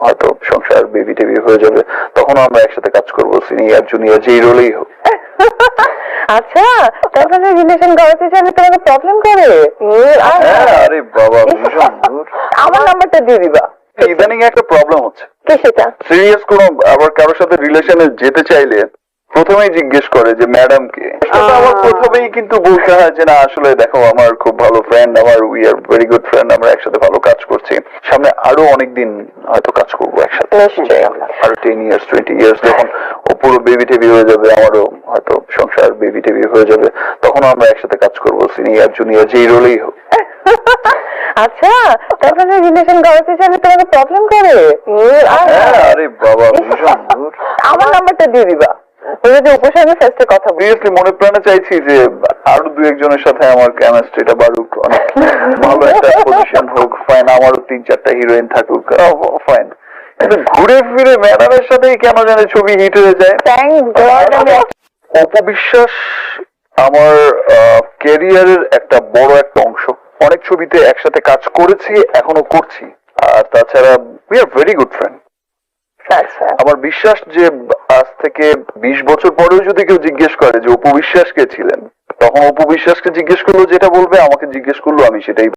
হয়তো সংসার বেবি টেবি হয়ে যাবে, তখন আমরা একসাথে কাজ করবো, সিনিয়র জুনিয়র যেই রোলেই হোক। আচ্ছা, তারপরে রিলেশন করাতে চাইলে তোমাকে প্রবলেম করে? আরে বাবা ভীষণ দূর। আমার নাম্বারটা দিয়ে দিবা। ইদানিং একটা প্রবলেম হচ্ছে। কি সেটা? সিরিয়াস কোনো আবার কারোর সাথে রিলেশনে যেতে চাইলে প্রথমেই জিজ্ঞেস করে যে ম্যাডাম কে। আমার প্রথমেই কিন্তু বলতে হয় যে না আসলে দেখো আমার খুব ভালো ফ্রেন্ড, আমার we are very good friend, আমরা একসাথে ভালো কাজ করছি, সামনে আরো অনেকদিন হয়তো কাজ করবো একসাথে, আরো 10 years 20 years যখন ও পুরো বেবি টেবি হয়ে যাবে, আমারও হয়তো সংসার বেবি টেবি হয়ে যাবে, তখন আমরা একসাথে কাজ করবো, সিনিয়র জুনিয়র যেই রোলেই হোক। আচ্ছা, তারপরে রিলেশন করাতে চাইলে তোমাকে প্রবলেম করে? আরে বাবা ভীষণ দূর। আমার নাম্বারটা দিয়ে দিবা। ওই যে উপসর্গের ফার্স্টে কথা বলি। সিরিয়াসলি মনে প্রাণে চাইছি যে আরো দু একজনের সাথে আমার কেমিস্ট্রিটা বাড়ুক, অনেক ভালো একটা পজিশন হোক, ফাইন, আমারও 3-4টা হিরোইন থাকুক, ফাইন। কিন্তু ঘুরে ফিরে ম্যাডামের সাথেই কেন জানে ছবি হিট হয়ে যায়। Thank god. অপবিশ্বাস আমার ক্যারিয়ারের একটা বড় একটা অংশ। অনেক ছবিতে একসাথে কাজ করেছি, এখনো করছি, আর তাছাড়া we are very good friend. আচ্ছা, আমার বিশ্বাস যে আজ থেকে 20 বছর পরেও যদি কেউ জিজ্ঞেস করে যে অপু বিশ্বাস কে ছিলেন, তখন অপু বিশ্বাসকে জিজ্ঞেস করলো যেটা বলবে, আমাকে জিজ্ঞেস করলো আমি সেটাই